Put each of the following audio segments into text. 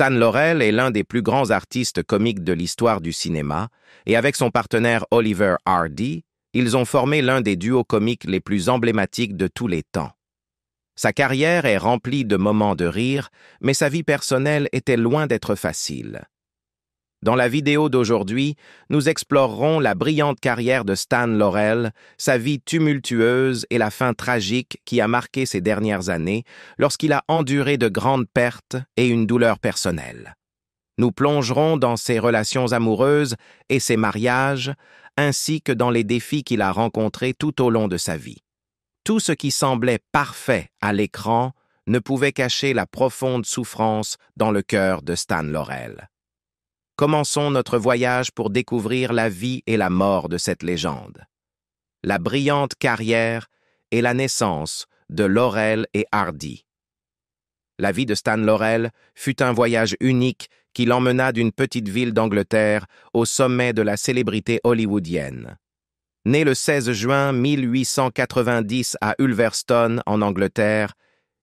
Stan Laurel est l'un des plus grands artistes comiques de l'histoire du cinéma, et avec son partenaire Oliver Hardy, ils ont formé l'un des duos comiques les plus emblématiques de tous les temps. Sa carrière est remplie de moments de rire, mais sa vie personnelle était loin d'être facile. Dans la vidéo d'aujourd'hui, nous explorerons la brillante carrière de Stan Laurel, sa vie tumultueuse et la fin tragique qui a marqué ses dernières années lorsqu'il a enduré de grandes pertes et une douleur personnelle. Nous plongerons dans ses relations amoureuses et ses mariages, ainsi que dans les défis qu'il a rencontrés tout au long de sa vie. Tout ce qui semblait parfait à l'écran ne pouvait cacher la profonde souffrance dans le cœur de Stan Laurel. Commençons notre voyage pour découvrir la vie et la mort de cette légende. La brillante carrière et la naissance de Laurel et Hardy. La vie de Stan Laurel fut un voyage unique qui l'emmena d'une petite ville d'Angleterre au sommet de la célébrité hollywoodienne. Né le 16 juin 1890 à Ulverston, en Angleterre,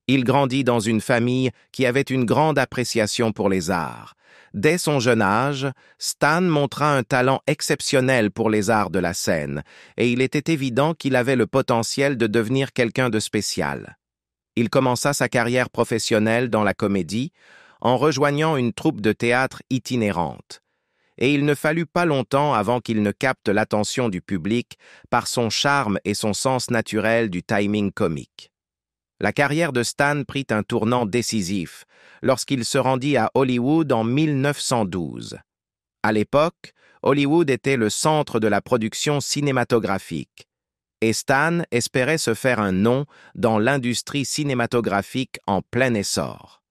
il grandit dans une famille qui avait une grande appréciation pour les arts. Dès son jeune âge, Stan montra un talent exceptionnel pour les arts de la scène, et il était évident qu'il avait le potentiel de devenir quelqu'un de spécial. Il commença sa carrière professionnelle dans la comédie, en rejoignant une troupe de théâtre itinérante. Et il ne fallut pas longtemps avant qu'il ne capte l'attention du public par son charme et son sens naturel du timing comique. La carrière de Stan prit un tournant décisif lorsqu'il se rendit à Hollywood en 1912. À l'époque, Hollywood était le centre de la production cinématographique, et Stan espérait se faire un nom dans l'industrie cinématographique en plein essor.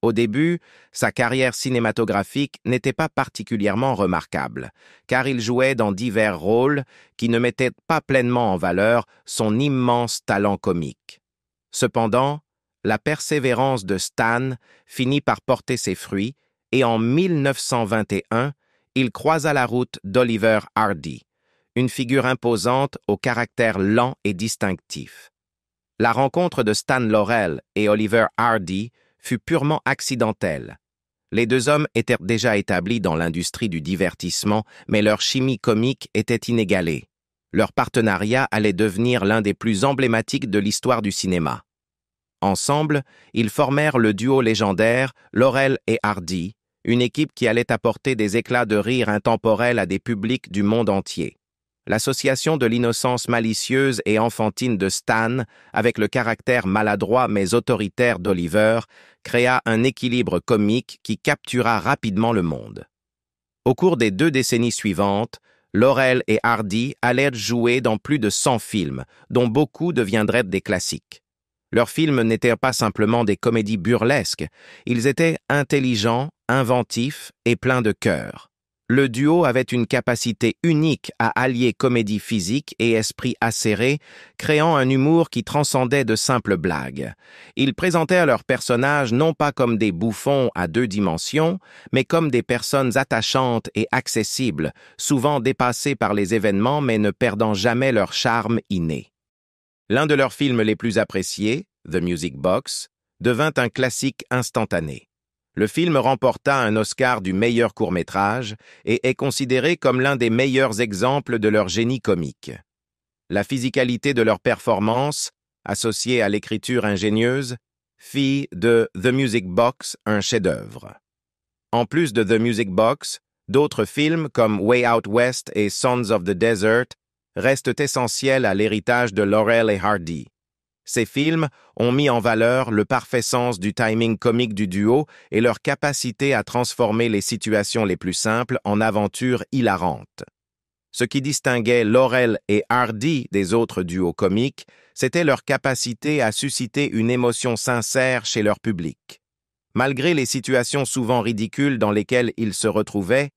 Au début, sa carrière cinématographique n'était pas particulièrement remarquable, car il jouait dans divers rôles qui ne mettaient pas pleinement en valeur son immense talent comique. Cependant, la persévérance de Stan finit par porter ses fruits et en 1921, il croisa la route d'Oliver Hardy, une figure imposante au caractère lent et distinctif. La rencontre de Stan Laurel et Oliver Hardy fut purement accidentelle. Les deux hommes étaient déjà établis dans l'industrie du divertissement, mais leur chimie comique était inégalée. Leur partenariat allait devenir l'un des plus emblématiques de l'histoire du cinéma. Ensemble, ils formèrent le duo légendaire Laurel et Hardy, une équipe qui allait apporter des éclats de rire intemporels à des publics du monde entier. L'association de l'innocence malicieuse et enfantine de Stan avec le caractère maladroit mais autoritaire d'Oliver créa un équilibre comique qui captura rapidement le monde. Au cours des 2 décennies suivantes, Laurel et Hardy allèrent jouer dans plus de 100 films, dont beaucoup deviendraient des classiques. Leurs films n'étaient pas simplement des comédies burlesques, ils étaient intelligents, inventifs et pleins de cœur. Le duo avait une capacité unique à allier comédie physique et esprit acéré, créant un humour qui transcendait de simples blagues. Ils présentèrent leurs personnages non pas comme des bouffons à 2 dimensions, mais comme des personnes attachantes et accessibles, souvent dépassées par les événements mais ne perdant jamais leur charme inné. L'un de leurs films les plus appréciés, The Music Box, devint un classique instantané. Le film remporta un Oscar du meilleur court-métrage et est considéré comme l'un des meilleurs exemples de leur génie comique. La physicalité de leur performance, associée à l'écriture ingénieuse, fit de The Music Box un chef-d'œuvre. En plus de The Music Box, d'autres films comme Way Out West et Sons of the Desert restent essentiels à l'héritage de Laurel et Hardy. Ces films ont mis en valeur le parfait sens du timing comique du duo et leur capacité à transformer les situations les plus simples en aventures hilarantes. Ce qui distinguait Laurel et Hardy des autres duos comiques, c'était leur capacité à susciter une émotion sincère chez leur public. Malgré les situations souvent ridicules dans lesquelles ils se retrouvaient,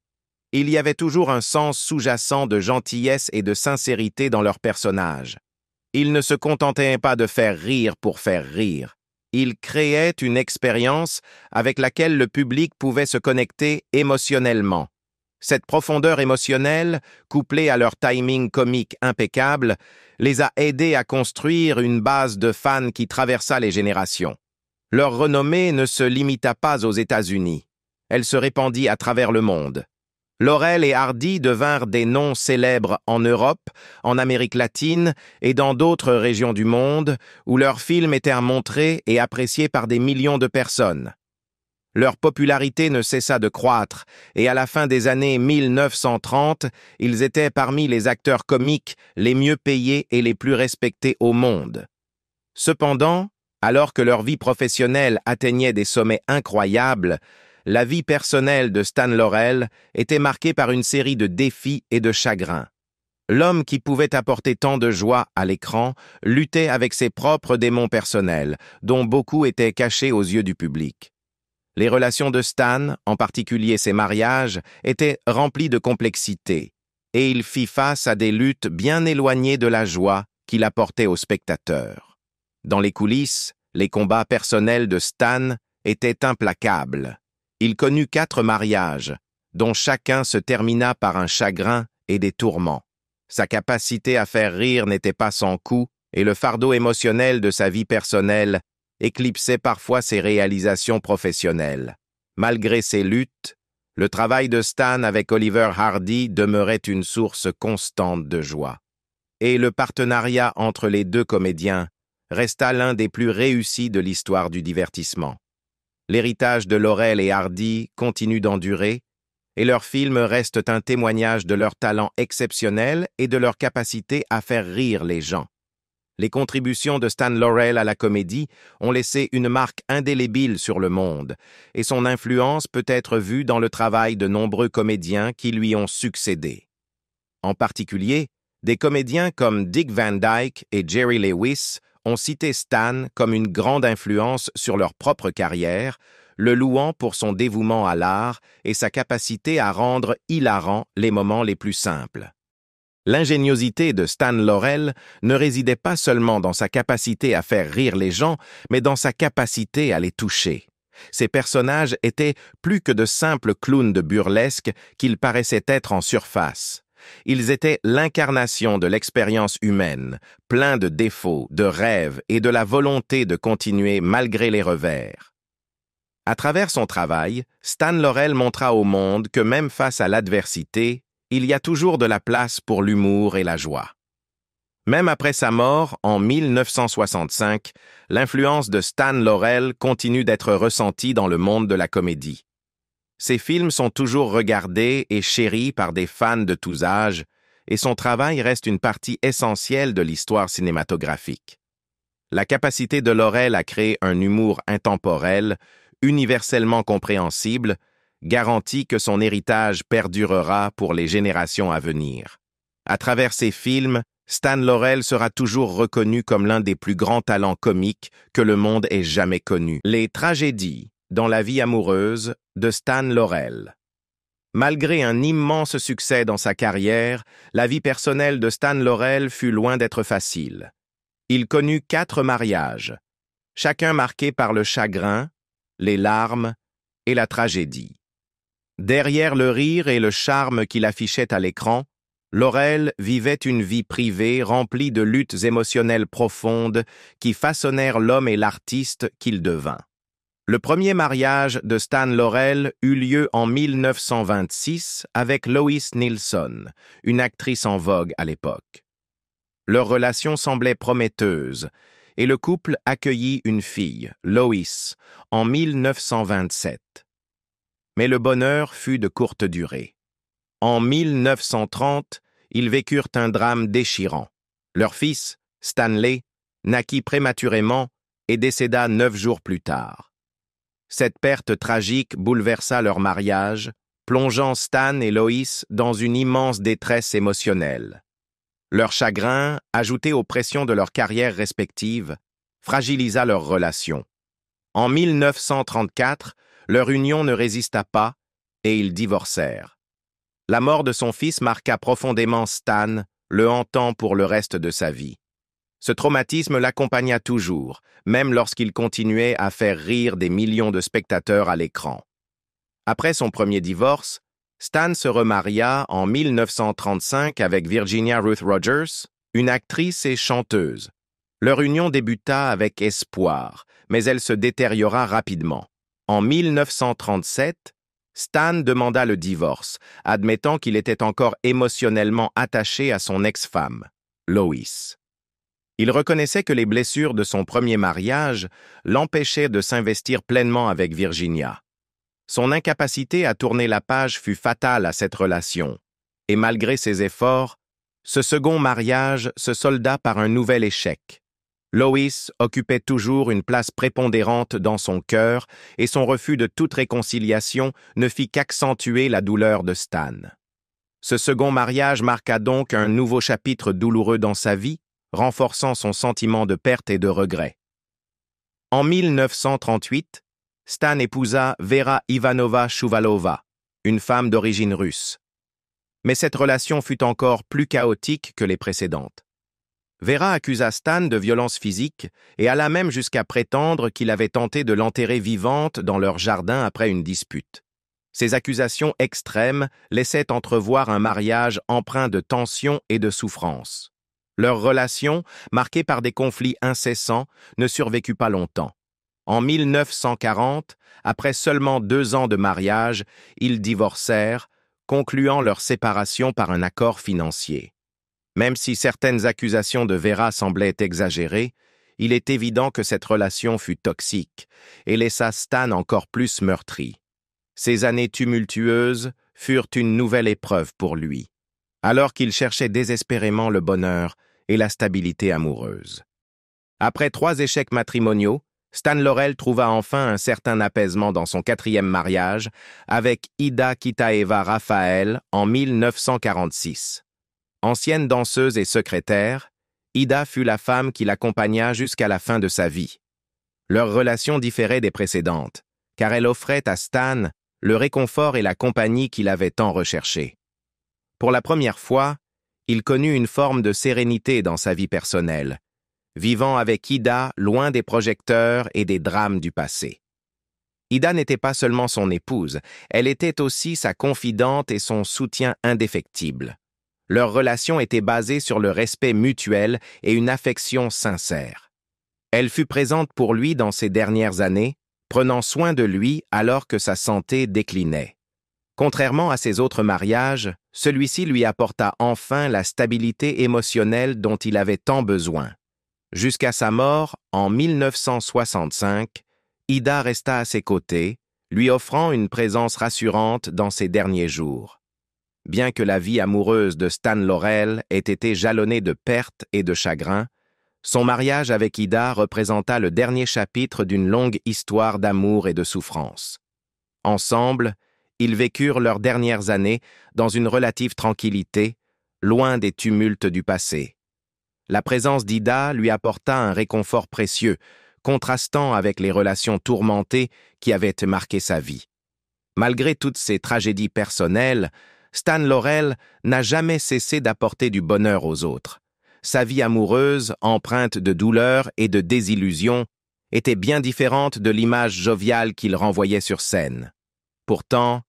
il y avait toujours un sens sous-jacent de gentillesse et de sincérité dans leurs personnages. Ils ne se contentaient pas de faire rire pour faire rire. Ils créaient une expérience avec laquelle le public pouvait se connecter émotionnellement. Cette profondeur émotionnelle, couplée à leur timing comique impeccable, les a aidés à construire une base de fans qui traversa les générations. Leur renommée ne se limita pas aux États-Unis. elle se répandit à travers le monde. Laurel et Hardy devinrent des noms célèbres en Europe, en Amérique latine et dans d'autres régions du monde où leurs films étaient montrés et appréciés par des millions de personnes. Leur popularité ne cessa de croître et à la fin des années 1930, ils étaient parmi les acteurs comiques les mieux payés et les plus respectés au monde. Cependant, alors que leur vie professionnelle atteignait des sommets incroyables, la vie personnelle de Stan Laurel était marquée par une série de défis et de chagrins. L'homme qui pouvait apporter tant de joie à l'écran luttait avec ses propres démons personnels, dont beaucoup étaient cachés aux yeux du public. Les relations de Stan, en particulier ses mariages, étaient remplies de complexité, et il fit face à des luttes bien éloignées de la joie qu'il apportait aux spectateurs. Dans les coulisses, les combats personnels de Stan étaient implacables. Il connut 4 mariages, dont chacun se termina par un chagrin et des tourments. Sa capacité à faire rire n'était pas sans coût, et le fardeau émotionnel de sa vie personnelle éclipsait parfois ses réalisations professionnelles. Malgré ces luttes, le travail de Stan avec Oliver Hardy demeurait une source constante de joie. Et le partenariat entre les deux comédiens resta l'un des plus réussis de l'histoire du divertissement. L'héritage de Laurel et Hardy continue d'endurer, et leurs films restent un témoignage de leur talent exceptionnel et de leur capacité à faire rire les gens. Les contributions de Stan Laurel à la comédie ont laissé une marque indélébile sur le monde, et son influence peut être vue dans le travail de nombreux comédiens qui lui ont succédé. En particulier, des comédiens comme Dick Van Dyke et Jerry Lewis ont cité Stan comme une grande influence sur leur propre carrière, le louant pour son dévouement à l'art et sa capacité à rendre hilarants les moments les plus simples. L'ingéniosité de Stan Laurel ne résidait pas seulement dans sa capacité à faire rire les gens, mais dans sa capacité à les toucher. Ses personnages étaient plus que de simples clowns de burlesque qu'ils paraissaient être en surface. Ils étaient l'incarnation de l'expérience humaine, pleins de défauts, de rêves et de la volonté de continuer malgré les revers. À travers son travail, Stan Laurel montra au monde que même face à l'adversité, il y a toujours de la place pour l'humour et la joie. Même après sa mort, en 1965, l'influence de Stan Laurel continue d'être ressentie dans le monde de la comédie. Ses films sont toujours regardés et chéris par des fans de tous âges, et son travail reste une partie essentielle de l'histoire cinématographique. La capacité de Laurel à créer un humour intemporel, universellement compréhensible, garantit que son héritage perdurera pour les générations à venir. À travers ses films, Stan Laurel sera toujours reconnu comme l'un des plus grands talents comiques que le monde ait jamais connus. Les tragédies dans la vie amoureuse de Stan Laurel. Malgré un immense succès dans sa carrière, la vie personnelle de Stan Laurel fut loin d'être facile. Il connut 4 mariages, chacun marqué par le chagrin, les larmes et la tragédie. Derrière le rire et le charme qu'il affichait à l'écran, Laurel vivait une vie privée remplie de luttes émotionnelles profondes qui façonnèrent l'homme et l'artiste qu'il devint. Le premier mariage de Stan Laurel eut lieu en 1926 avec Lois Nilsson, une actrice en vogue à l'époque. Leur relation semblait prometteuse, et le couple accueillit une fille, Lois, en 1927. Mais le bonheur fut de courte durée. En 1930, ils vécurent un drame déchirant. Leur fils, Stanley, naquit prématurément et décéda 9 jours plus tard. Cette perte tragique bouleversa leur mariage, plongeant Stan et Lois dans une immense détresse émotionnelle. Leur chagrin, ajouté aux pressions de leurs carrières respectives, fragilisa leur relation. En 1934, leur union ne résista pas et ils divorcèrent. La mort de son fils marqua profondément Stan, le hantant pour le reste de sa vie. Ce traumatisme l'accompagna toujours, même lorsqu'il continuait à faire rire des millions de spectateurs à l'écran. Après son premier divorce, Stan se remaria en 1935 avec Virginia Ruth Rogers, une actrice et chanteuse. Leur union débuta avec espoir, mais elle se détériora rapidement. En 1937, Stan demanda le divorce, admettant qu'il était encore émotionnellement attaché à son ex-femme, Lois. Il reconnaissait que les blessures de son premier mariage l'empêchaient de s'investir pleinement avec Virginia. Son incapacité à tourner la page fut fatale à cette relation, et malgré ses efforts, ce second mariage se solda par un nouvel échec. Lois occupait toujours une place prépondérante dans son cœur et son refus de toute réconciliation ne fit qu'accentuer la douleur de Stan. Ce second mariage marqua donc un nouveau chapitre douloureux dans sa vie, renforçant son sentiment de perte et de regret. En 1938, Stan épousa Vera Ivanova Shuvalova, une femme d'origine russe. Mais cette relation fut encore plus chaotique que les précédentes. Vera accusa Stan de violence physique et alla même jusqu'à prétendre qu'il avait tenté de l'enterrer vivante dans leur jardin après une dispute. Ces accusations extrêmes laissaient entrevoir un mariage empreint de tension et de souffrance. Leur relation, marquée par des conflits incessants, ne survécut pas longtemps. En 1940, après seulement 2 ans de mariage, ils divorcèrent, concluant leur séparation par un accord financier. Même si certaines accusations de Vera semblaient exagérées, il est évident que cette relation fut toxique et laissa Stan encore plus meurtri. Ces années tumultueuses furent une nouvelle épreuve pour lui, alors qu'il cherchait désespérément le bonheur et la stabilité amoureuse. Après 3 échecs matrimoniaux, Stan Laurel trouva enfin un certain apaisement dans son 4e mariage avec Ida Kitaeva Raphael en 1946. Ancienne danseuse et secrétaire, Ida fut la femme qui l'accompagna jusqu'à la fin de sa vie. Leur relation différait des précédentes, car elle offrait à Stan le réconfort et la compagnie qu'il avait tant recherché. Pour la première fois, il connut une forme de sérénité dans sa vie personnelle, vivant avec Ida loin des projecteurs et des drames du passé. Ida n'était pas seulement son épouse, elle était aussi sa confidente et son soutien indéfectible. Leur relation était basée sur le respect mutuel et une affection sincère. Elle fut présente pour lui dans ses dernières années, prenant soin de lui alors que sa santé déclinait. Contrairement à ses autres mariages, celui-ci lui apporta enfin la stabilité émotionnelle dont il avait tant besoin. Jusqu'à sa mort, en 1965, Ida resta à ses côtés, lui offrant une présence rassurante dans ses derniers jours. Bien que la vie amoureuse de Stan Laurel ait été jalonnée de pertes et de chagrins, son mariage avec Ida représenta le dernier chapitre d'une longue histoire d'amour et de souffrance. Ensemble, ils vécurent leurs dernières années dans une relative tranquillité, loin des tumultes du passé. La présence d'Ida lui apporta un réconfort précieux, contrastant avec les relations tourmentées qui avaient marqué sa vie. Malgré toutes ces tragédies personnelles, Stan Laurel n'a jamais cessé d'apporter du bonheur aux autres. Sa vie amoureuse, empreinte de douleur et de désillusion, était bien différente de l'image joviale qu'il renvoyait sur scène. Pourtant,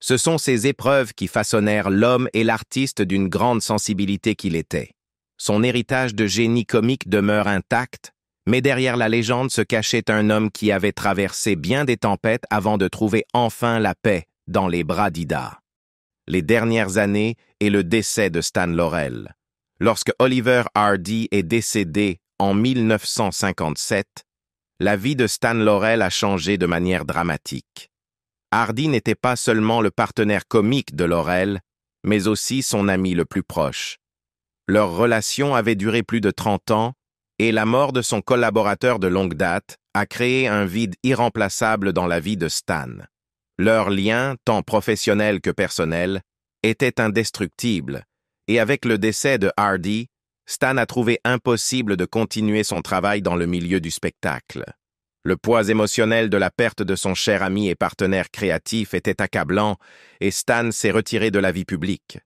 ce sont ces épreuves qui façonnèrent l'homme et l'artiste d'une grande sensibilité qu'il était. Son héritage de génie comique demeure intact, mais derrière la légende se cachait un homme qui avait traversé bien des tempêtes avant de trouver enfin la paix dans les bras d'Ida. Les dernières années et le décès de Stan Laurel. Lorsque Oliver Hardy est décédé en 1957, la vie de Stan Laurel a changé de manière dramatique. Hardy n'était pas seulement le partenaire comique de Laurel, mais aussi son ami le plus proche. Leur relation avait duré plus de 30 ans et la mort de son collaborateur de longue date a créé un vide irremplaçable dans la vie de Stan. Leur lien, tant professionnel que personnel, était indestructible, et avec le décès de Hardy, Stan a trouvé impossible de continuer son travail dans le milieu du spectacle. Le poids émotionnel de la perte de son cher ami et partenaire créatif était accablant, et Stan s'est retiré de la vie publique.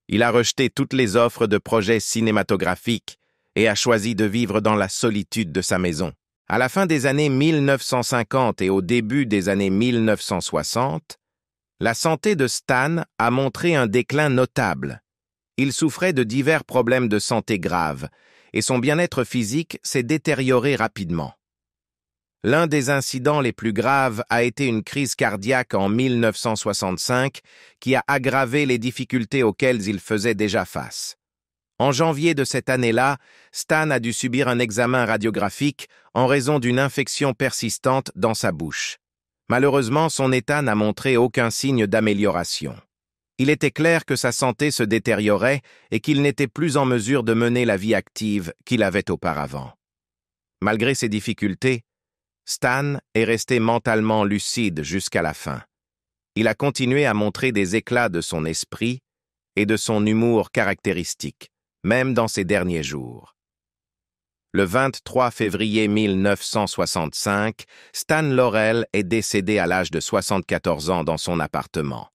Il a rejeté toutes les offres de projets cinématographiques et a choisi de vivre dans la solitude de sa maison. À la fin des années 1950 et au début des années 1960, la santé de Stan a montré un déclin notable. Il souffrait de divers problèmes de santé graves et son bien-être physique s'est détérioré rapidement. L'un des incidents les plus graves a été une crise cardiaque en 1965 qui a aggravé les difficultés auxquelles il faisait déjà face. En janvier de cette année-là, Stan a dû subir un examen radiographique en raison d'une infection persistante dans sa bouche. Malheureusement, son état n'a montré aucun signe d'amélioration. Il était clair que sa santé se détériorait et qu'il n'était plus en mesure de mener la vie active qu'il avait auparavant. Malgré ces difficultés, Stan est resté mentalement lucide jusqu'à la fin. Il a continué à montrer des éclats de son esprit et de son humour caractéristique, même dans ses derniers jours. Le 23 février 1965, Stan Laurel est décédé à l'âge de 74 ans dans son appartement.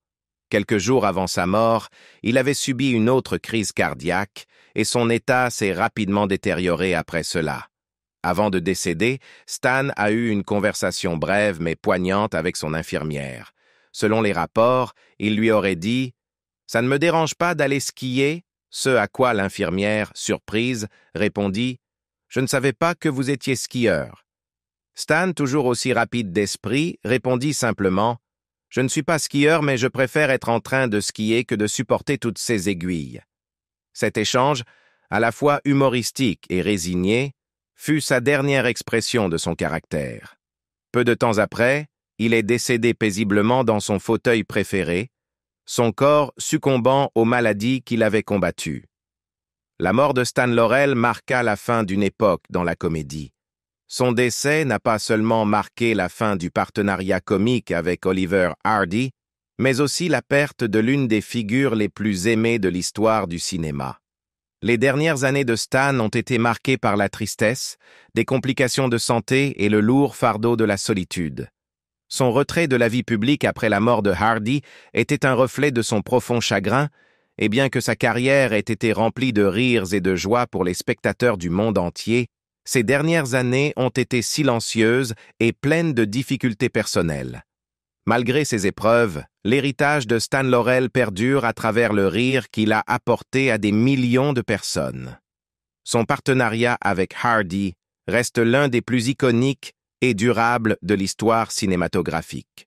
Quelques jours avant sa mort, il avait subi une autre crise cardiaque et son état s'est rapidement détérioré après cela. Avant de décéder, Stan a eu une conversation brève mais poignante avec son infirmière. Selon les rapports, il lui aurait dit « Ça ne me dérange pas d'aller skier », ce à quoi l'infirmière, surprise, répondit « Je ne savais pas que vous étiez skieur ». Stan, toujours aussi rapide d'esprit, répondit simplement « Je ne suis pas skieur, mais je préfère être en train de skier que de supporter toutes ces aiguilles ». Cet échange, à la fois humoristique et résigné, fut sa dernière expression de son caractère. Peu de temps après, il est décédé paisiblement dans son fauteuil préféré, son corps succombant aux maladies qu'il avait combattues. La mort de Stan Laurel marqua la fin d'une époque dans la comédie. Son décès n'a pas seulement marqué la fin du partenariat comique avec Oliver Hardy, mais aussi la perte de l'une des figures les plus aimées de l'histoire du cinéma. Les dernières années de Stan ont été marquées par la tristesse, des complications de santé et le lourd fardeau de la solitude. Son retrait de la vie publique après la mort de Hardy était un reflet de son profond chagrin, et bien que sa carrière ait été remplie de rires et de joie pour les spectateurs du monde entier, ces dernières années ont été silencieuses et pleines de difficultés personnelles. Malgré ces épreuves, l'héritage de Stan Laurel perdure à travers le rire qu'il a apporté à des millions de personnes. Son partenariat avec Hardy reste l'un des plus iconiques et durables de l'histoire cinématographique.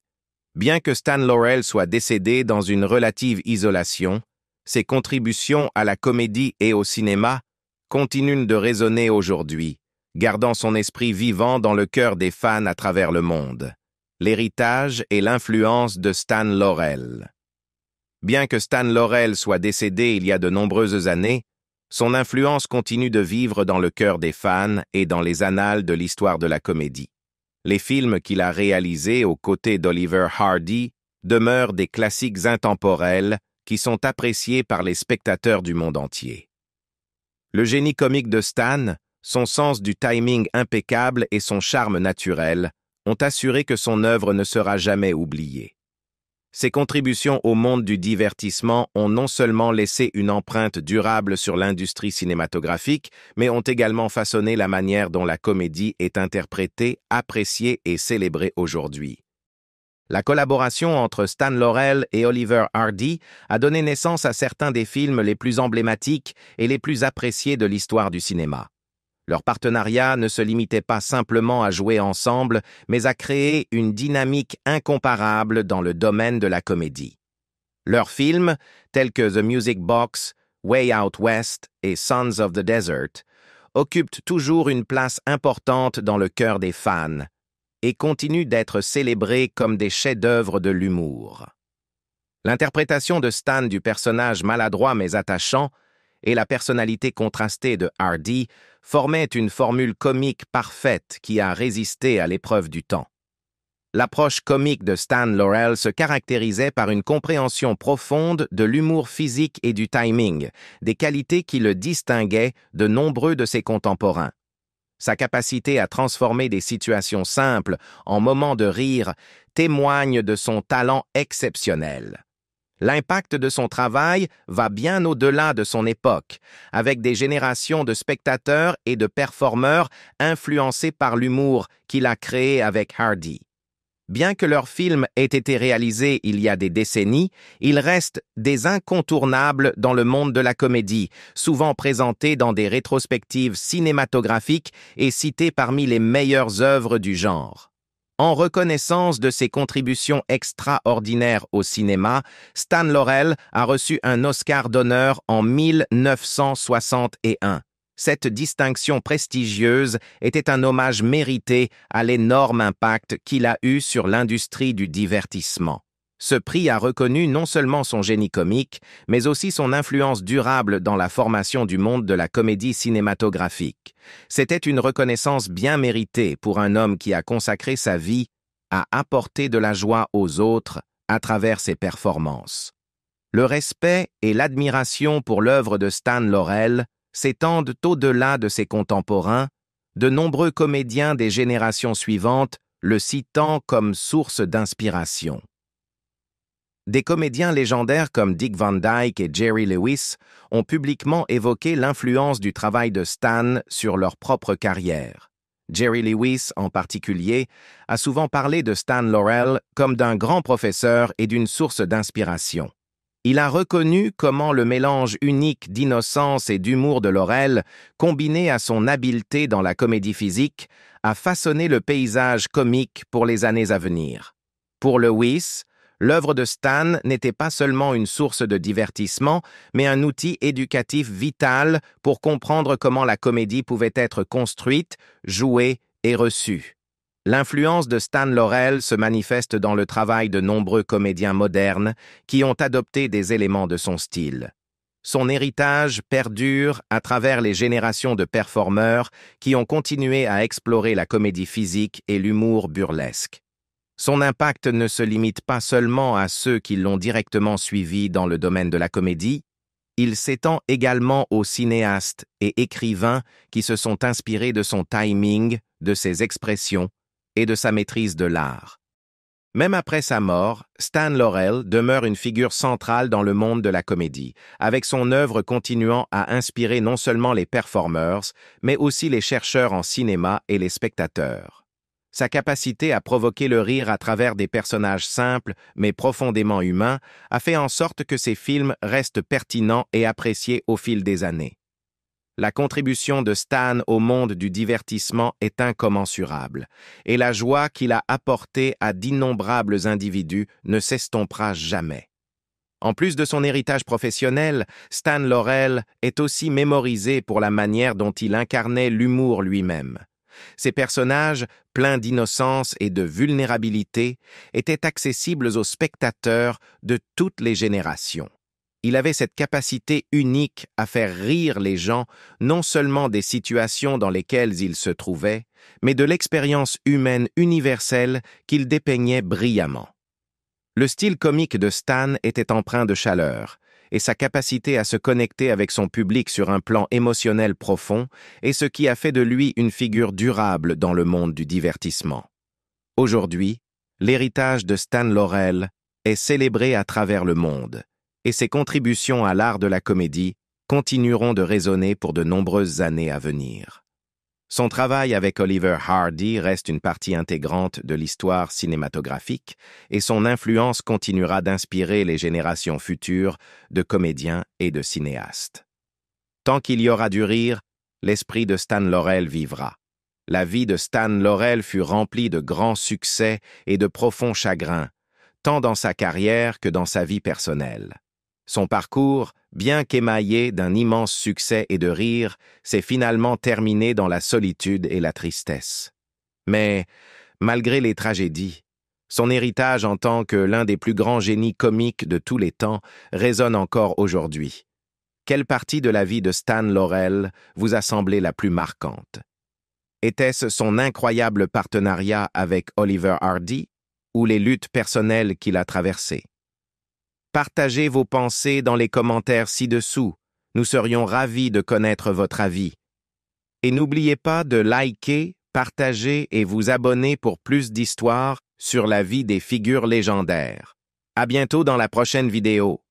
Bien que Stan Laurel soit décédé dans une relative isolation, ses contributions à la comédie et au cinéma continuent de résonner aujourd'hui, gardant son esprit vivant dans le cœur des fans à travers le monde. L'héritage et l'influence de Stan Laurel. Bien que Stan Laurel soit décédé il y a de nombreuses années, son influence continue de vivre dans le cœur des fans et dans les annales de l'histoire de la comédie. Les films qu'il a réalisés aux côtés d'Oliver Hardy demeurent des classiques intemporels qui sont appréciés par les spectateurs du monde entier. Le génie comique de Stan, son sens du timing impeccable et son charme naturel ont assuré que son œuvre ne sera jamais oubliée. Ses contributions au monde du divertissement ont non seulement laissé une empreinte durable sur l'industrie cinématographique, mais ont également façonné la manière dont la comédie est interprétée, appréciée et célébrée aujourd'hui. La collaboration entre Stan Laurel et Oliver Hardy a donné naissance à certains des films les plus emblématiques et les plus appréciés de l'histoire du cinéma. Leur partenariat ne se limitait pas simplement à jouer ensemble, mais à créer une dynamique incomparable dans le domaine de la comédie. Leurs films, tels que The Music Box, Way Out West et Sons of the Desert, occupent toujours une place importante dans le cœur des fans et continuent d'être célébrés comme des chefs-d'œuvre de l'humour. L'interprétation de Stan du personnage maladroit mais attachant et la personnalité contrastée de Hardy formaient une formule comique parfaite qui a résisté à l'épreuve du temps. L'approche comique de Stan Laurel se caractérisait par une compréhension profonde de l'humour physique et du timing, des qualités qui le distinguaient de nombreux de ses contemporains. Sa capacité à transformer des situations simples en moments de rire témoigne de son talent exceptionnel. L'impact de son travail va bien au-delà de son époque, avec des générations de spectateurs et de performeurs influencés par l'humour qu'il a créé avec Hardy. Bien que leurs films aient été réalisés il y a des décennies, ils restent des incontournables dans le monde de la comédie, souvent présentés dans des rétrospectives cinématographiques et cités parmi les meilleures œuvres du genre. En reconnaissance de ses contributions extraordinaires au cinéma, Stan Laurel a reçu un Oscar d'honneur en 1961. Cette distinction prestigieuse était un hommage mérité à l'énorme impact qu'il a eu sur l'industrie du divertissement. Ce prix a reconnu non seulement son génie comique, mais aussi son influence durable dans la formation du monde de la comédie cinématographique. C'était une reconnaissance bien méritée pour un homme qui a consacré sa vie à apporter de la joie aux autres à travers ses performances. Le respect et l'admiration pour l'œuvre de Stan Laurel s'étendent au-delà de ses contemporains, de nombreux comédiens des générations suivantes le citant comme source d'inspiration. Des comédiens légendaires comme Dick Van Dyke et Jerry Lewis ont publiquement évoqué l'influence du travail de Stan sur leur propre carrière. Jerry Lewis, en particulier, a souvent parlé de Stan Laurel comme d'un grand professeur et d'une source d'inspiration. Il a reconnu comment le mélange unique d'innocence et d'humour de Laurel, combiné à son habileté dans la comédie physique, a façonné le paysage comique pour les années à venir. Pour Lewis, l'œuvre de Stan n'était pas seulement une source de divertissement, mais un outil éducatif vital pour comprendre comment la comédie pouvait être construite, jouée et reçue. L'influence de Stan Laurel se manifeste dans le travail de nombreux comédiens modernes qui ont adopté des éléments de son style. Son héritage perdure à travers les générations de performeurs qui ont continué à explorer la comédie physique et l'humour burlesque. Son impact ne se limite pas seulement à ceux qui l'ont directement suivi dans le domaine de la comédie, il s'étend également aux cinéastes et écrivains qui se sont inspirés de son timing, de ses expressions et de sa maîtrise de l'art. Même après sa mort, Stan Laurel demeure une figure centrale dans le monde de la comédie, avec son œuvre continuant à inspirer non seulement les performers, mais aussi les chercheurs en cinéma et les spectateurs. Sa capacité à provoquer le rire à travers des personnages simples mais profondément humains a fait en sorte que ses films restent pertinents et appréciés au fil des années. La contribution de Stan au monde du divertissement est incommensurable, et la joie qu'il a apportée à d'innombrables individus ne s'estompera jamais. En plus de son héritage professionnel, Stan Laurel est aussi mémorisé pour la manière dont il incarnait l'humour lui-même. Ses personnages, pleins d'innocence et de vulnérabilité, étaient accessibles aux spectateurs de toutes les générations. Il avait cette capacité unique à faire rire les gens, non seulement des situations dans lesquelles ils se trouvaient, mais de l'expérience humaine universelle qu'il dépeignait brillamment. Le style comique de Stan était empreint de chaleur, et sa capacité à se connecter avec son public sur un plan émotionnel profond est ce qui a fait de lui une figure durable dans le monde du divertissement. Aujourd'hui, l'héritage de Stan Laurel est célébré à travers le monde, et ses contributions à l'art de la comédie continueront de résonner pour de nombreuses années à venir. Son travail avec Oliver Hardy reste une partie intégrante de l'histoire cinématographique et son influence continuera d'inspirer les générations futures de comédiens et de cinéastes. Tant qu'il y aura du rire, l'esprit de Stan Laurel vivra. La vie de Stan Laurel fut remplie de grands succès et de profonds chagrins, tant dans sa carrière que dans sa vie personnelle. Son parcours, bien qu'émaillé d'un immense succès et de rire, s'est finalement terminé dans la solitude et la tristesse. Mais, malgré les tragédies, son héritage en tant que l'un des plus grands génies comiques de tous les temps résonne encore aujourd'hui. Quelle partie de la vie de Stan Laurel vous a semblé la plus marquante? Était-ce son incroyable partenariat avec Oliver Hardy ou les luttes personnelles qu'il a traversées? Partagez vos pensées dans les commentaires ci-dessous. Nous serions ravis de connaître votre avis. Et n'oubliez pas de liker, partager et vous abonner pour plus d'histoires sur la vie des figures légendaires. À bientôt dans la prochaine vidéo.